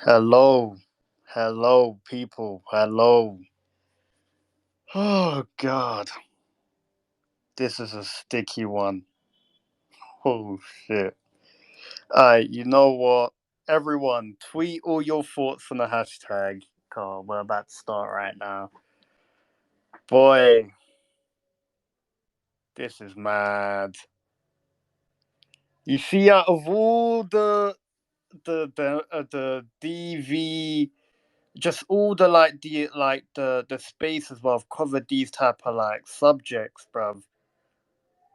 Hello. Hello, people. Hello. Oh, God. This is a sticky one. Oh, shit. You know what? Everyone, tweet all your thoughts on the hashtag. God, we're about to start right now. Boy, this is mad. You see, out of all the DV, just all the the spaces where I've covered these type of subjects, bruv.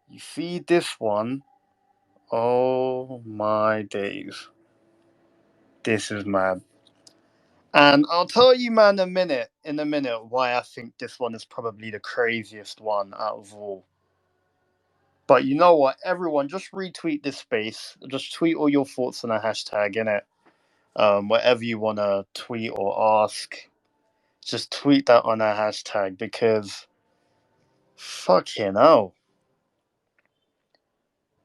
You see this one? Oh my days. This is mad. And I'll tell you, man, in a minute, why I think this one is probably the craziest one out of all. But you know what? Everyone, just retweet this space. Just tweet all your thoughts on a hashtag, innit? Whatever you want to tweet or ask, just tweet that on a hashtag because fucking hell.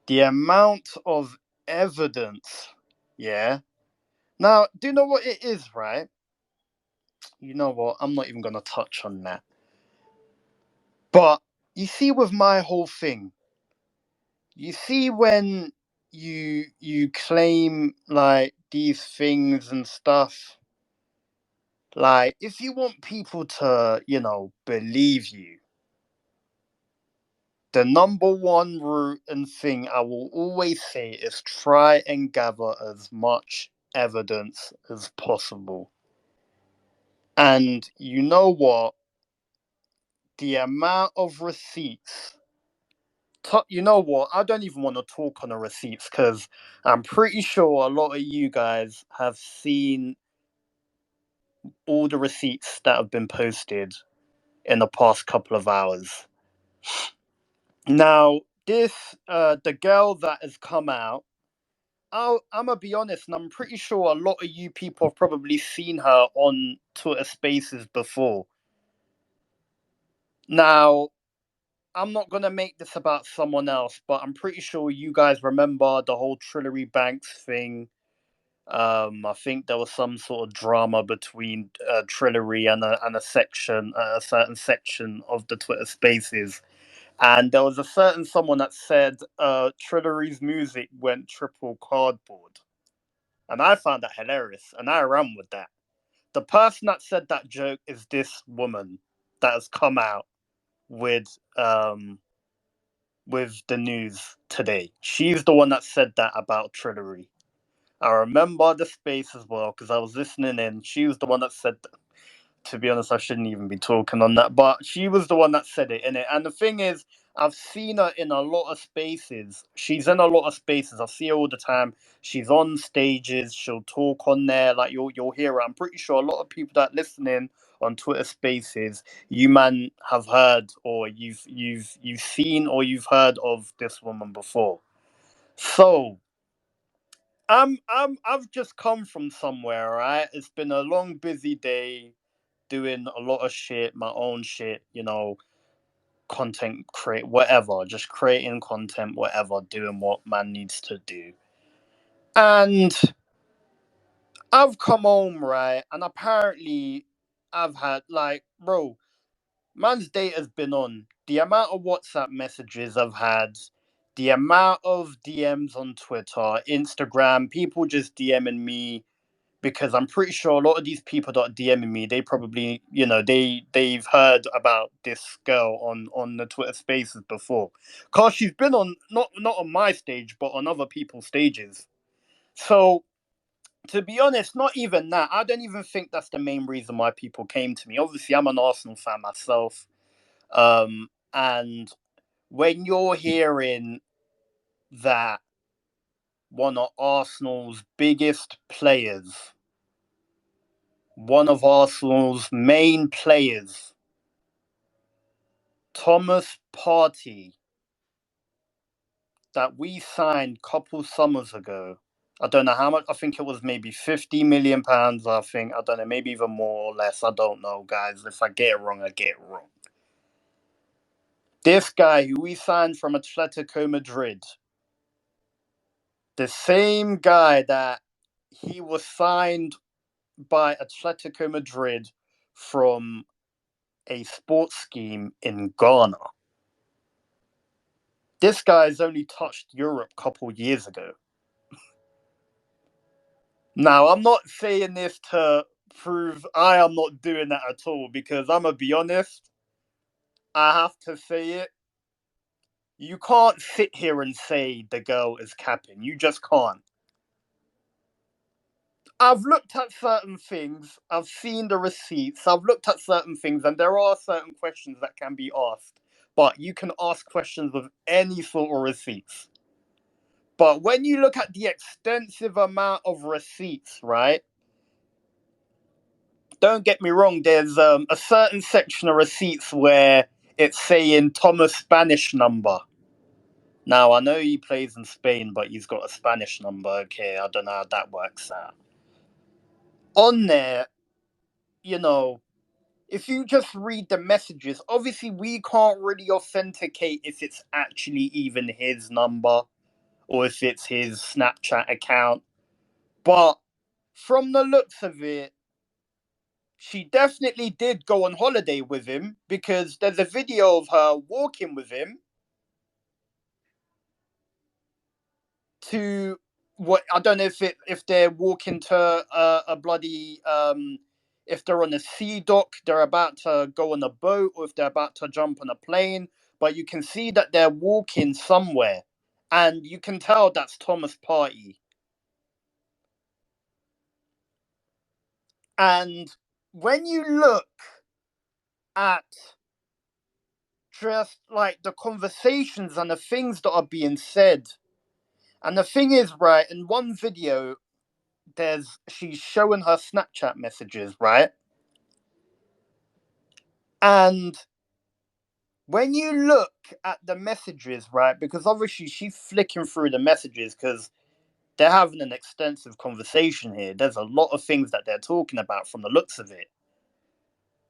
The amount of evidence, yeah. Now, do you know what it is, right? You know what? I'm not even going to touch on that. But you see, with my whole thing, you see when you claim these things and stuff, if you want people to, believe you, the number one route and thing I will always say is try and gather as much evidence as possible. And you know what? The amount of receipts. You know what? I don't even want to talk on the receipts because I'm pretty sure a lot of you guys have seen all the receipts that have been posted in the past couple of hours. Now, the girl that has come out, I'm gonna be honest, and I'm pretty sure a lot of you people have probably seen her on Twitter Spaces before. Now, I'm not gonna make this about someone else, but I'm pretty sure you guys remember the whole Trillery Banks thing. I think there was some sort of drama between Trillery and a certain section of the Twitter Spaces, and there was a certain someone that said Trillery's music went triple cardboard, and I found that hilarious, and I ran with that. The person that said that joke is this woman that has come out with um with the news today. She's the one that said that about Trillery. I remember the space as well because I was listening in. She was the one that said that. To be honest, I shouldn't even be talking on that, but she was the one that said it in it. And the thing is, I've seen her in a lot of spaces. She's in a lot of spaces. I see her all the time. She's on stages. She'll talk on there. Like you'll hear her. I'm pretty sure a lot of people that listening on Twitter Spaces, you man have heard or you've seen or you've heard of this woman before. So I've just come from somewhere, right? It's been a long, busy day doing a lot of shit, my own shit, content create whatever, just creating content, whatever, doing what man needs to do. And I've come home, right? And apparently I've had bro, man's data's been on. The amount of WhatsApp messages I've had, the amount of DMs on Twitter, Instagram, people just DMing me because I'm pretty sure a lot of these people that are DMing me, they probably, they've heard about this girl on the Twitter Spaces before, cause she's been on not on my stage, but on other people's stages. So to be honest, not even that. I don't even think that's the main reason why people came to me. Obviously, I'm an Arsenal fan myself, and when you're hearing that one of Arsenal's biggest players, one of Arsenal's main players, Thomas Partey, that we signed a couple summers ago. I don't know how much. I think it was maybe £50 million. I think, I don't know, maybe even more or less. I don't know, guys. If I get it wrong, I get it wrong. This guy who we signed from Atletico Madrid, the same guy that he was signed by Atletico Madrid from a sports scheme in Ghana. This guy's only touched Europe a couple years ago. Now, I'm not saying this to prove I am not doing that at all, because I'm going to be honest, I have to say it. You can't sit here and say the girl is capping. You just can't. I've looked at certain things, I've seen the receipts, I've looked at certain things, and there are certain questions that can be asked. But you can ask questions with any sort of receipts. But when you look at the extensive amount of receipts, right? Don't get me wrong, there's a certain section of receipts where it's saying Thomas Spanish number. Now, I know he plays in Spain, but he's got a Spanish number. Okay, I don't know how that works out. On there, you know, if you just read the messages, obviously we can't really authenticate if it's actually even his number or if it's his Snapchat account. But from the looks of it, she definitely did go on holiday with him, because there's a video of her walking with him to what I don't know if they're walking to a bloody if they're on a sea dock, they're about to go on a boat, or if they're about to jump on a plane. But you can see that they're walking somewhere, and you can tell that's Thomas Partey. And when you look at just like the conversations and the things that are being said, and the thing is, right, in one video, she's showing her Snapchat messages, right? And when you look at the messages, right, because obviously she's flicking through the messages because they're having an extensive conversation here. There's a lot of things that they're talking about from the looks of it.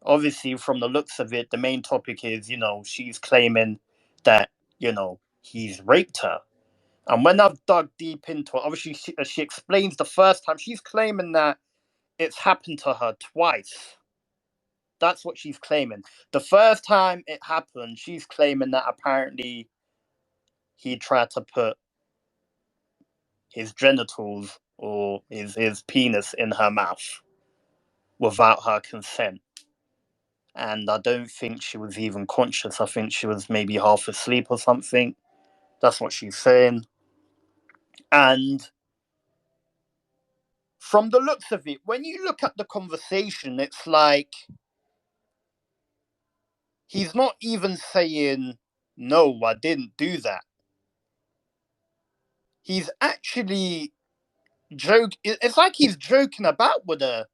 Obviously, from the looks of it, the main topic is, she's claiming that, he's raped her. And when I've dug deep into it, obviously she explains the first time she's claiming that it's happened to her twice. That's what she's claiming. The first time it happened, she's claiming that apparently he tried to put his genitals or his penis in her mouth without her consent. And I don't think she was even conscious. I think she was maybe half asleep or something. That's what she's saying. And from the looks of it, when you look at the conversation, it's like he's not even saying, no, I didn't do that. He's actually it's like he's joking about with her.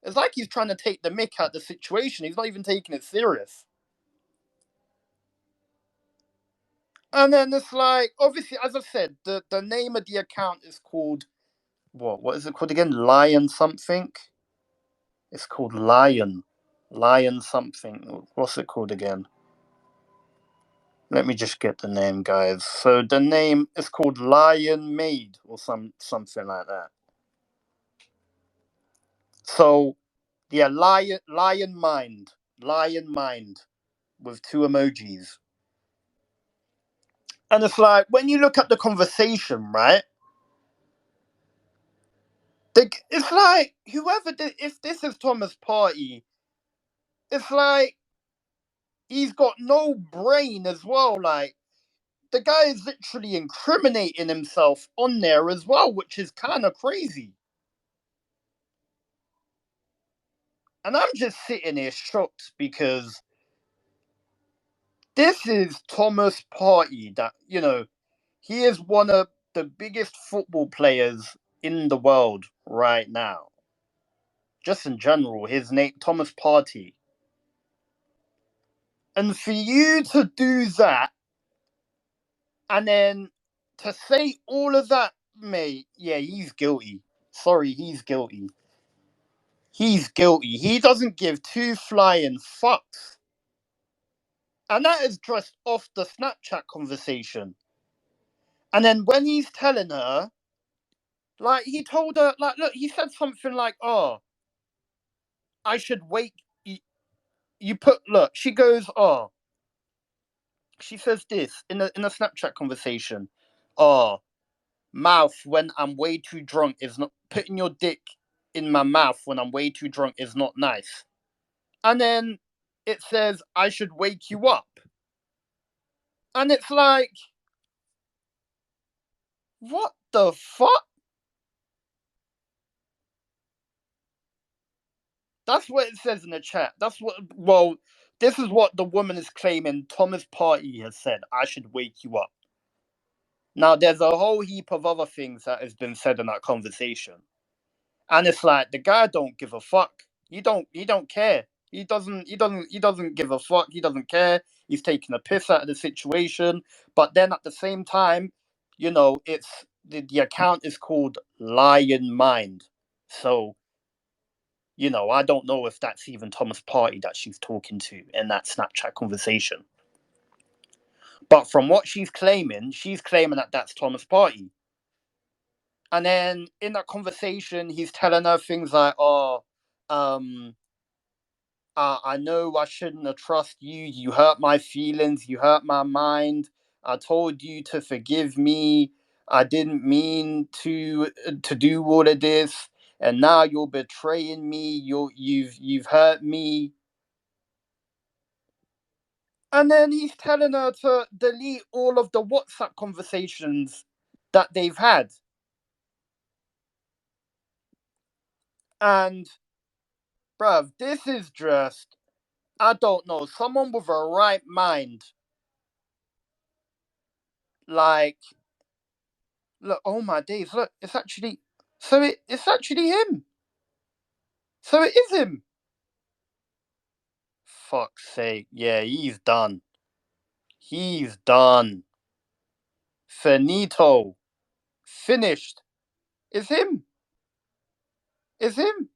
It's like he's trying to take the mick out of the situation. He's not even taking it serious. And then it's like, obviously, as I said, the name of the account is called what? What is it called again? Lion something. It's called Lion. Lion something. What's it called again? Let me just get the name, guys. So the name is called Lion Maid or something like that. So yeah, Lion Mind with two emojis. And it's like when you look at the conversation, right? It's like whoever did. If this is Thomas Partey, it's like he's got no brain as well. Like the guy is literally incriminating himself on there as well, which is kind of crazy. And I'm just sitting here shocked because this is Thomas Partey. That he is one of the biggest football players in the world right now. Just in general, his name Thomas Partey. And for you to do that and then to say all of that, mate, yeah, he's guilty. Sorry, he's guilty. He's guilty. He doesn't give two flying fucks. And that is just off the Snapchat conversation. And then when he's telling her Like he told her, like, look, he said something like, "Oh, I should wait." You put look. She goes, "Oh," she says this in a Snapchat conversation. "Oh, mouth when I'm way too drunk is not putting your dick in my mouth when I'm way too drunk is not nice." And then it says, "I should wake you up," and it's like, what the fuck? That's what it says in the chat. That's what. Well, this is what the woman is claiming. Thomas Partey has said, "I should wake you up." Now, there's a whole heap of other things that has been said in that conversation, and it's like the guy don't give a fuck. He don't care. He doesn't give a fuck. He doesn't care. He's taking a piss out of the situation. But then at the same time, it's the account is called Lion Mind. So, I don't know if that's even Thomas Partey that she's talking to in that Snapchat conversation. But from what she's claiming that that's Thomas Partey. And then in that conversation, he's telling her things like, "Oh, um, I know I shouldn't have trusted you. You hurt my feelings. You hurt my mind. I told you to forgive me. I didn't mean to do all of this, and now you're betraying me. You've hurt me." And then he's telling her to delete all of the WhatsApp conversations that they've had. And, bruv, this is just, I don't know, someone with a right mind. Like, look, oh my days, look, it's actually, it's actually him. So it is him. Fuck's sake. Yeah, he's done. He's done. Finito. Finished. It's him. It's him.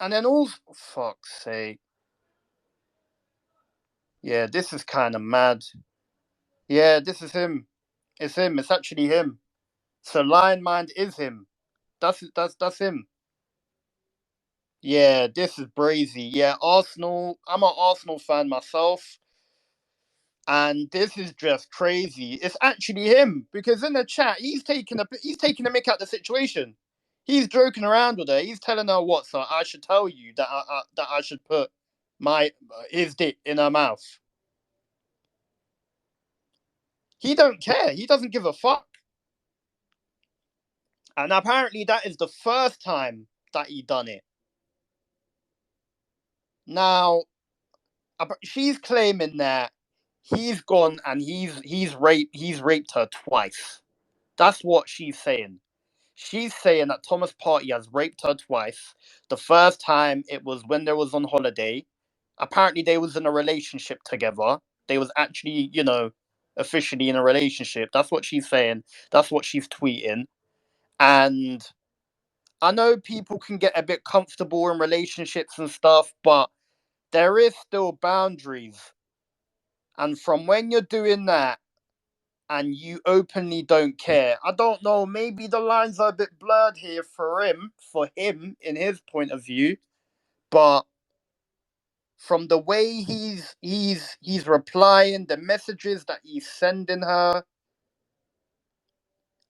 And then all, fuck's sake. Yeah, this is kind of mad. Yeah, this is him. It's him. It's actually him. So Lion Mind is him. That's him. Yeah, this is brazy. Yeah, Arsenal. I'm an Arsenal fan myself, and this is just crazy. It's actually him because in the chat he's taking a mick out the situation. He's joking around with her. He's telling her what. So I should tell you that I should put my his dick in her mouth. He don't care. He doesn't give a fuck. And apparently that is the first time that he done it. Now, she's claiming that he's gone and he's raped her twice. That's what she's saying. She's saying that Thomas Partey has raped her twice. The first time it was when they was on holiday. Apparently they was in a relationship together. They was actually, officially in a relationship. That's what she's saying. That's what she's tweeting. And I know people can get a bit comfortable in relationships and stuff, but there is still boundaries. And from when you're doing that and you openly don't care, I don't know, maybe the lines are a bit blurred here for him in his point of view, but from the way he's replying, the messages that he's sending her,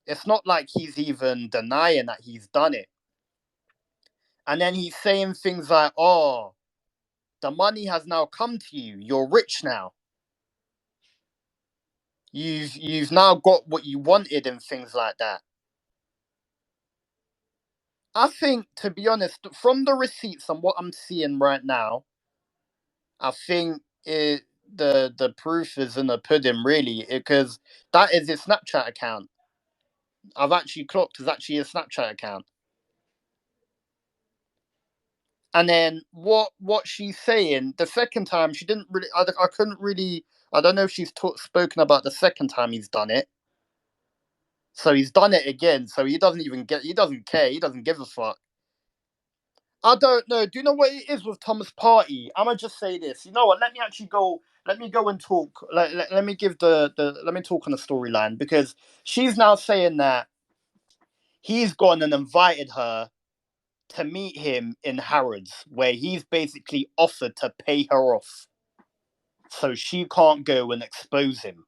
it's not like he's even denying that he's done it. And then he's saying things like, "Oh, the money has now come to you. You're rich now. You've now got what you wanted," and things like that. I think, to be honest, from the receipts and what I'm seeing right now, I think the proof is in the pudding, really, because that is his Snapchat account. I've actually clocked is actually a Snapchat account. And then what she's saying the second time, she didn't really. I couldn't really. I don't know if she's spoken about the second time he's done it. So he's done it again. So he doesn't even get. He doesn't care. He doesn't give a fuck. I don't know. Do you know what it is with Thomas Party? I'm gonna just say this. You know what? Let me actually go. Let me go and talk. Let me give the. Let me talk on the storyline because she's now saying that he's gone and invited her to meet him in Harrods, where he's basically offered to pay her off so she can't go and expose him.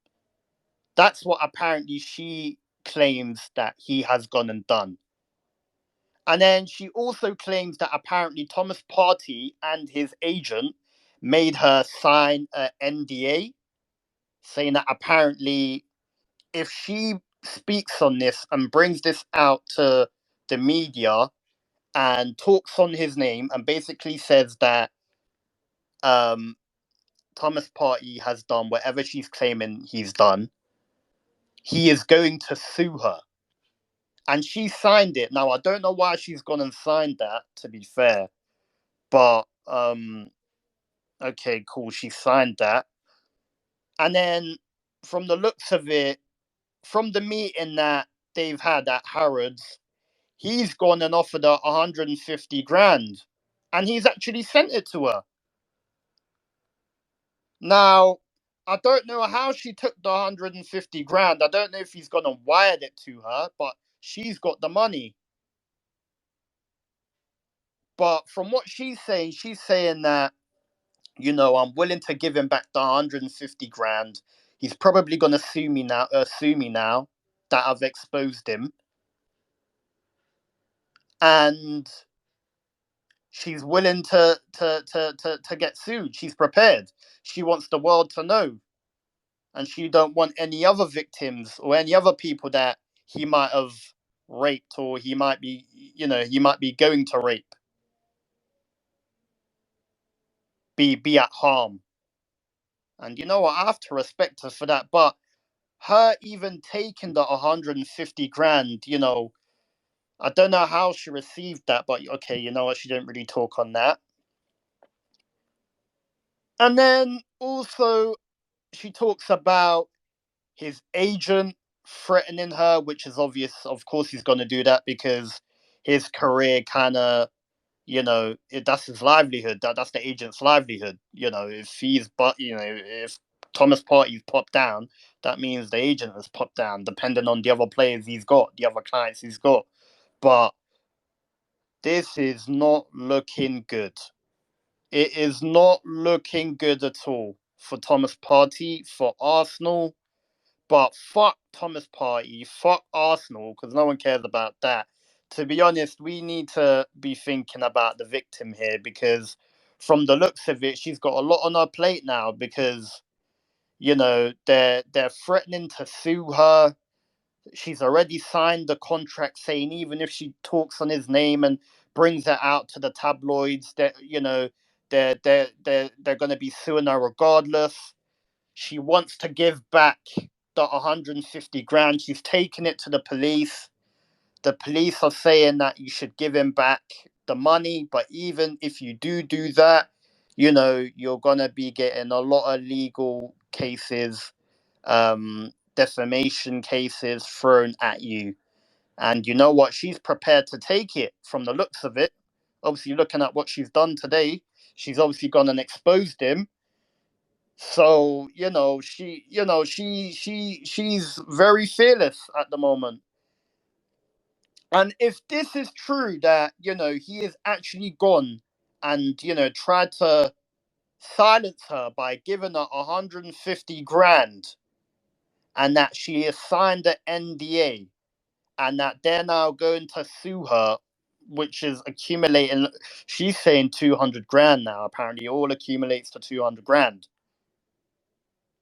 That's what apparently she claims that he has gone and done. And then she also claims that apparently Thomas Partey and his agent made her sign an NDA, saying that apparently if she speaks on this and brings this out to the media and talks on his name and basically says that um, Thomas Partey has done whatever she's claiming he's done, he is going to sue her. And she signed it. Now I don't know why she's gone and signed that, to be fair, but okay, cool. She signed that. And then from the looks of it, from the meeting that they've had at Harrods, he's gone and offered her 150 grand. And he's actually sent it to her. Now, I don't know how she took the 150 grand. I don't know if he's gone and wired it to her, but she's got the money. But from what she's saying that I'm willing to give him back the 150 grand. He's probably gonna sue me now that I've exposed him, and she's willing to get sued. She's prepared. She wants the world to know, and she don't want any other victims or any other people that he might have raped or he might be going to rape be at harm. And you know what? I have to respect her for that, but her even taking the 150 grand, I don't know how she received that, but okay, you know what? She didn't really talk on that. And then also, she talks about his agent threatening her, which is obvious. Of course, he's going to do that because his career kind of, that's his livelihood. That's the agent's livelihood. If Thomas Partey's popped down, that means the agent has popped down, depending on the other players he's got, the other clients he's got. But this is not looking good. It is not looking good at all for Thomas Partey, for Arsenal. But fuck Thomas Partey, fuck Arsenal, because no one cares about that. To be honest, we need to be thinking about the victim here because, from the looks of it, she's got a lot on her plate now because they're threatening to sue her. She's already signed the contract saying even if she talks on his name and brings it out to the tabloids, that they're going to be suing her regardless. She wants to give back the 150 grand. She's taken it to the police. The police are saying that you should give him back the money, but even if you do that, you're gonna be getting a lot of legal cases, defamation cases thrown at you. And you know what? She's prepared to take it from the looks of it. Obviously, looking at what she's done today, she's obviously gone and exposed him. So she's very fearless at the moment. And if this is true that he is actually gone and tried to silence her by giving her 150 grand, and that she has signed the NDA, and that they're now going to sue her, which is accumulating. She's saying 200 grand now. Apparently, all accumulates to 200 grand.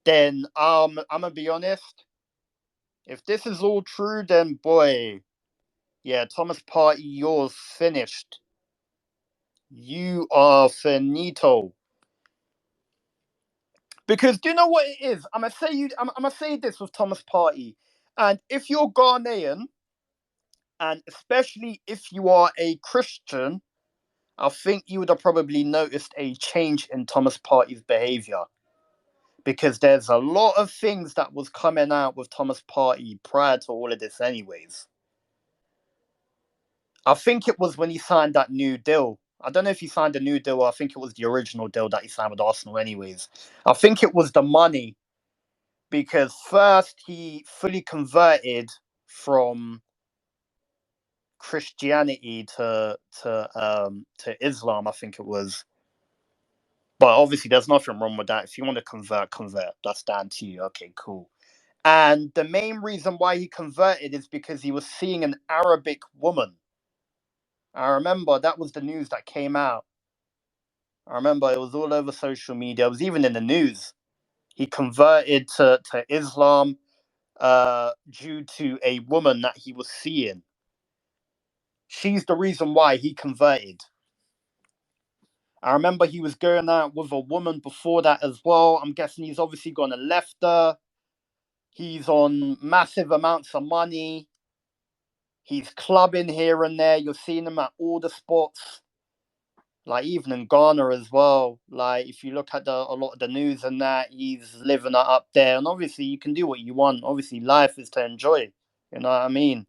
Then I'm gonna be honest. If this is all true, then boy, yeah, Thomas Partey, you're finished. You are finito. Because do you know what it is? I'm gonna say this with Thomas Partey, and if you're Ghanaian, and especially if you are a Christian, I think you would have probably noticed a change in Thomas Partey's behavior. Because there's a lot of things that was coming out with Thomas Partey prior to all of this, anyways. I think it was when he signed that new deal. I don't know if he signed a new deal. Or I think it was the original deal that he signed with Arsenal. Anyways, I think it was the money because first he fully converted from Christianity to Islam. I think it was. But obviously, there's nothing wrong with that. If you want to convert, convert. That's down to you. Okay, cool. And the main reason why he converted is because he was seeing an Arabic woman. I remember that was the news that came out. I remember it was all over social media. It was even in the news. He converted to Islam due to a woman that he was seeing. She's the reason why he converted. I remember he was going out with a woman before that as well. I'm guessing he's obviously gone and left her. He's on massive amounts of money. He's clubbing here and there. You're seeing him at all the spots, like even in Ghana as well. Like if you look at a lot of the news and that, he's living it up there. And obviously, you can do what you want. Obviously, life is to enjoy. You know what I mean?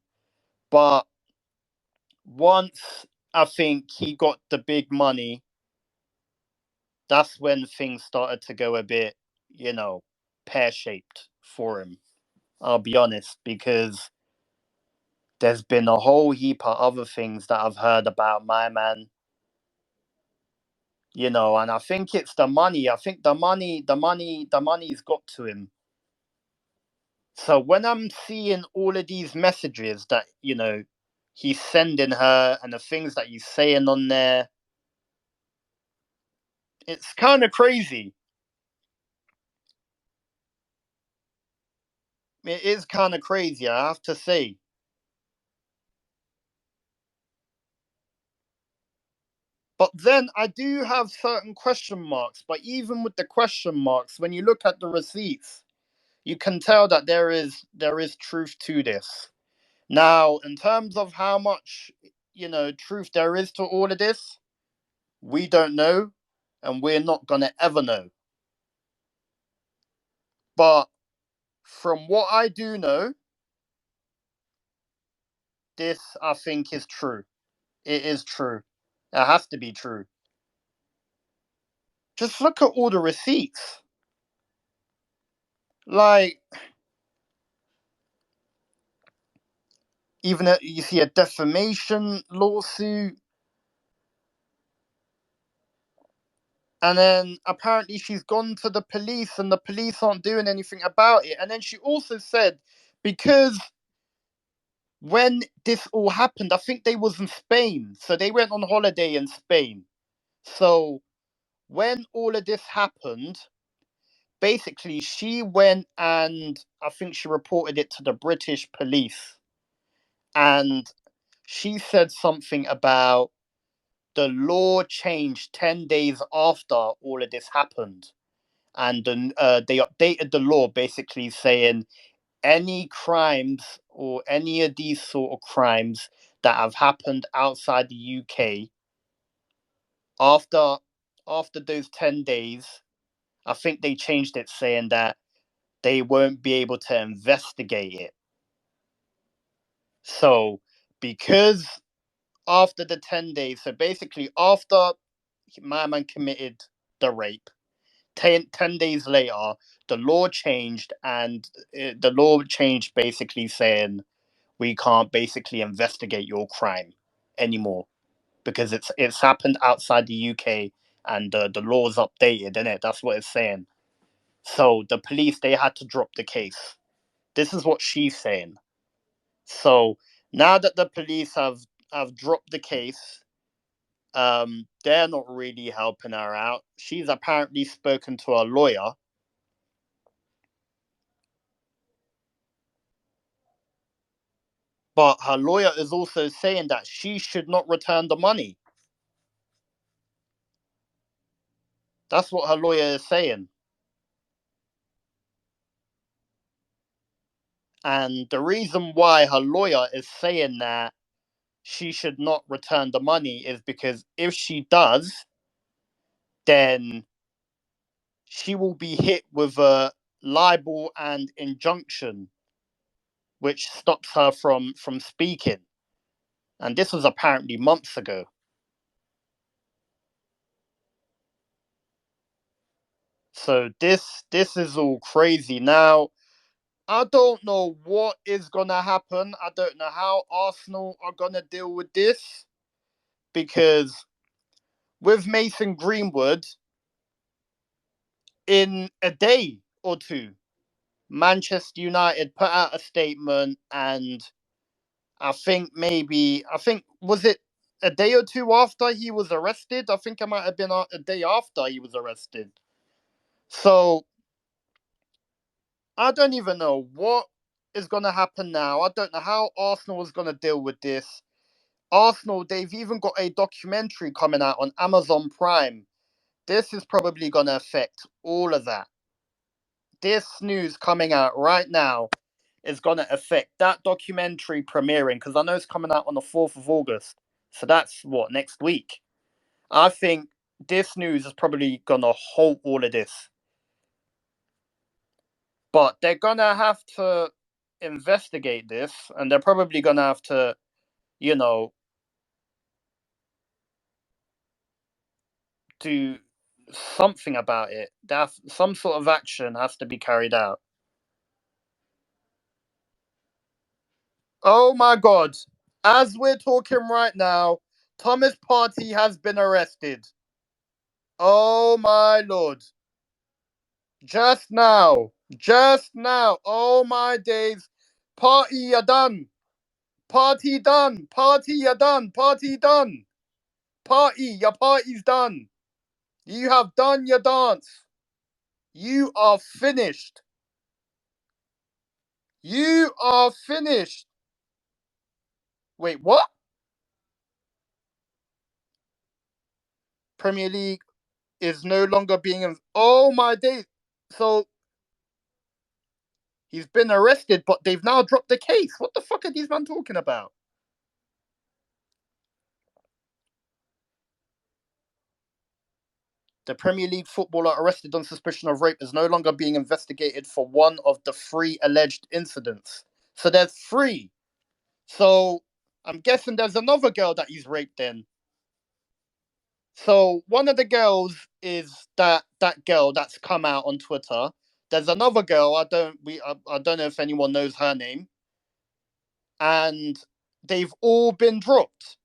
But once I think he got the big money, that's when things started to go a bit, pear shaped for him. I'll be honest, because there's been a whole heap of other things that I've heard about my man, and I think it's the money. I think the money's got to him. So when I'm seeing all of these messages that, he's sending her and the things that he's saying on there, it's kind of crazy. It is kind of crazy, I have to say. But then I do have certain question marks. But even with the question marks, when you look at the receipts, you can tell that there is truth to this. Now, in terms of how much, truth there is to all of this, we don't know, and we're not gonna ever know. But from what I do know, this I think is true. It is true. It has to be true. Just look at all the receipts. Like, even you see a defamation lawsuit, and then apparently she's gone to the police, and the police aren't doing anything about it. And then she also said, because when this all happened, I think they was in Spain, so they went on holiday in Spain. So when all of this happened, basically she went and I think she reported it to the British police, and she said something about the law changed 10 days after all of this happened, and they updated the law basically saying any crimes or any of these sort of crimes that have happened outside the UK after those 10 days, I think they changed it saying that they won't be able to investigate it. So because after the 10 days, so basically after my man committed the rape, 10 days later, the law changed, and the law changed basically saying we can't basically investigate your crime anymore because it's happened outside the UK, and the law's updated, isn't it? That's what it's saying. So the police, they had to drop the case. This is what she's saying. So now that the police have dropped the case, they're not really helping her out. She's apparently spoken to a lawyer, but her lawyer is also saying that she should not return the money. That's what her lawyer is saying. And the reason why her lawyer is saying that she should not return the money is because if she does, then she will be hit with a libel and injunction, which stops her from speaking. And this was apparently months ago. So this is all crazy. Now, I don't know what is gonna happen. I don't know how Arsenal are gonna deal with this because with Mason Greenwood, in a day or two, Manchester United put out a statement, and I think was it a day or two after he was arrested? I think it might have been a day after he was arrested. So I don't even know what is going to happen now. I don't know how Arsenal is going to deal with this. Arsenal, they've even got a documentary coming out on Amazon Prime. This is probably going to affect all of that. This news coming out right now is going to affect that documentary premiering because I know it's coming out on the 4th of August. So that's what, next week? I think this news is probably going to halt all of this. But they're going to have to investigate this and they're probably going to have to, you know, do something about it. Some sort of action has to be carried out. Oh my God. As we're talking right now, Thomas Partey has been arrested. Oh my Lord. Just now. Just now. Oh my days. Party, you're done. Party done. Party, you're done. Party done. Party, your party's done. You have done your dance. You are finished. You are finished. Wait, what? Premier League is no longer being. Oh my days. So he's been arrested, but they've now dropped the case. What the fuck are these men talking about? The Premier League footballer arrested on suspicion of rape is no longer being investigated for one of the three alleged incidents. So there's three. So I'm guessing there's another girl that he's raped then. So one of the girls is that girl that's come out on Twitter. There's another girl. I don't know if anyone knows her name, and they've all been dropped.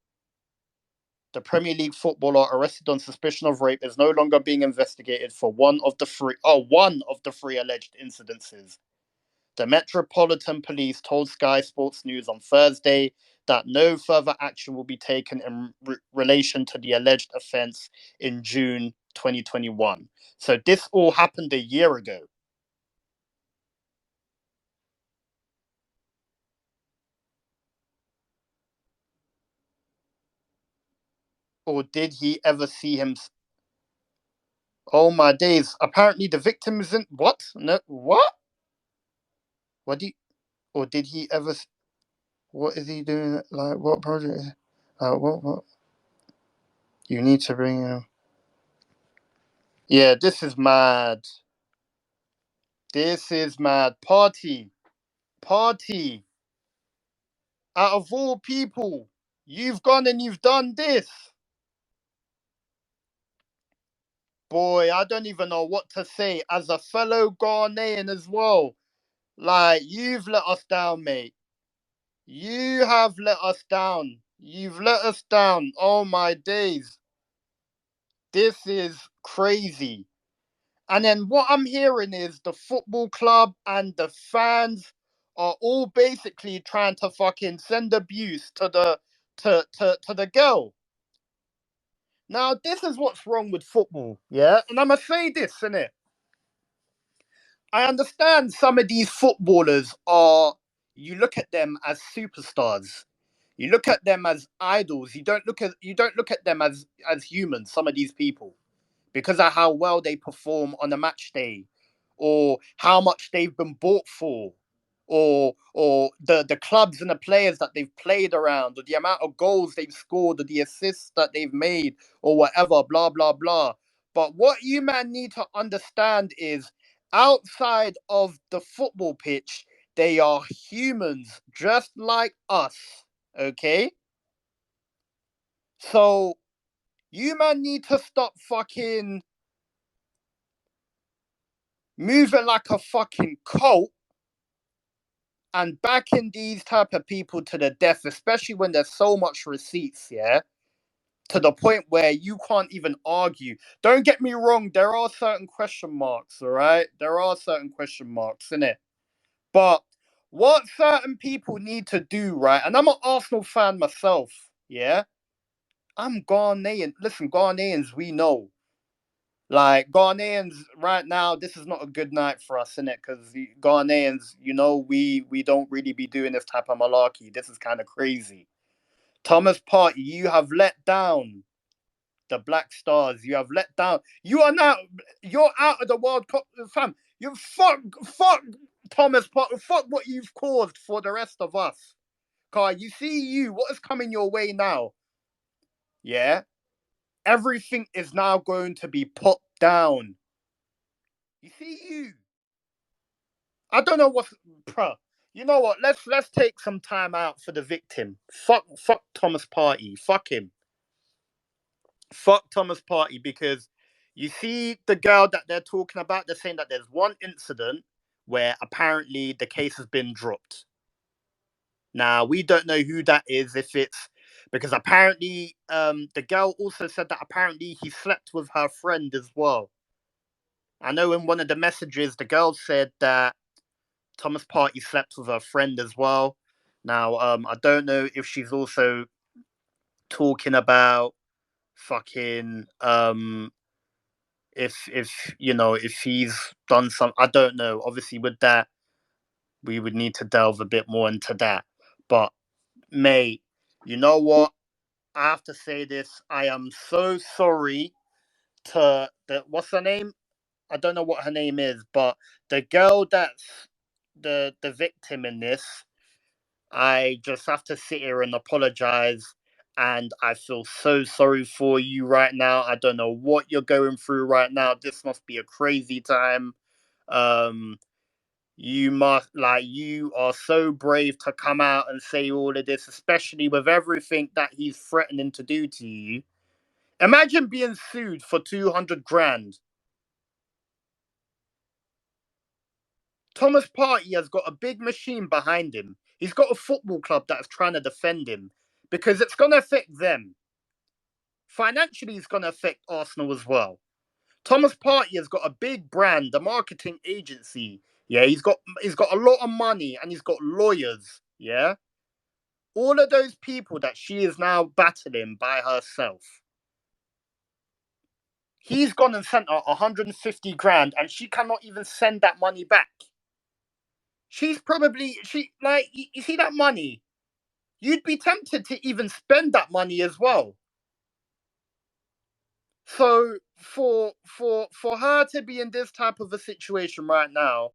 The Premier League footballer arrested on suspicion of rape is no longer being investigated for one of the three alleged incidences. The Metropolitan Police told Sky Sports News on Thursday that no further action will be taken in relation to the alleged offence in June 2021. So this all happened a year ago. Or did he ever see him? Oh my days. Apparently the victim isn't. What? No, what? What do you. Or did he ever. What is he doing? Like, what project? What? You need to bring him. Yeah, this is mad. This is mad. Partey. Out of all people, you've gone and you've done this. Boy, I don't even know what to say. As a fellow Ghanaian as well, like, you've let us down, mate. You have let us down. You've let us down. Oh my days. This is crazy. And then what I'm hearing is the football club and the fans are all basically trying to fucking send abuse to the girl. Now, this is what's wrong with football, yeah? And I'm going to say this, innit? I understand some of these footballers are, you look at them as superstars. You look at them as idols. You don't look at them as humans, some of these people, because of how well they perform on a match day, or how much they've been bought for, or the clubs and the players that they've played around, or the amount of goals they've scored, or the assists that they've made, or whatever, blah blah blah. But what you man need to understand is outside of the football pitch, they are humans just like us. Okay? So you man need to stop fucking moving like a fucking cult and backing these type of people to the death, especially when there's so much receipts, yeah, to the point where you can't even argue. Don't get me wrong, there are certain question marks, all right? There are certain question marks in it. But what certain people need to do, right? And I'm an Arsenal fan myself, yeah? I'm Ghanaian. Listen, Ghanaians, we know. Like Ghanaians, right now, this is not a good night for us, innit? Because Ghanaians, we don't really be doing this type of malarkey. This is kind of crazy. Thomas Partey, you have let down the Black Stars. You have let down. You're out of the World Cup, fam. You fuck Thomas Partey. Fuck what you've caused for the rest of us. Cause you see what is coming your way now. Yeah, everything is now going to be put down. You see you. I don't know what's, bruh. You know what? Let's take some time out for the victim. Fuck Thomas Partey. Fuck him. Fuck Thomas Partey because you see the girl that they're talking about. They're saying that there's one incident where apparently the case has been dropped. Now we don't know who that is. If it's because apparently the girl also said that apparently he slept with her friend as well. I know in one of the messages the girl said that Thomas Partey slept with her friend as well. Now, I don't know if she's also talking about fucking if he's done some. I don't know. Obviously, with that, we would need to delve a bit more into that. But mate, you know what? I have to say this. I am so sorry to the what's her name? I don't know what her name is, but the girl that's the victim in this. I just have to sit here and apologize. And I feel so sorry for you right now. I don't know what you're going through right now. This must be a crazy time. Um, you are so brave to come out and say all of this, especially with everything that he's threatening to do to you. Imagine being sued for 200 grand. Thomas Partey has got a big machine behind him. He's got a football club that's trying to defend him because it's going to affect them. Financially, it's going to affect Arsenal as well. Thomas Partey has got a big brand, a marketing agency. Yeah, he's got a lot of money and he's got lawyers. Yeah, all of those people that she is now battling by herself. He's gone and sent her 150 grand, and she cannot even send that money back. You see that money. You'd be tempted to even spend that money as well. So for her to be in this type of a situation right now,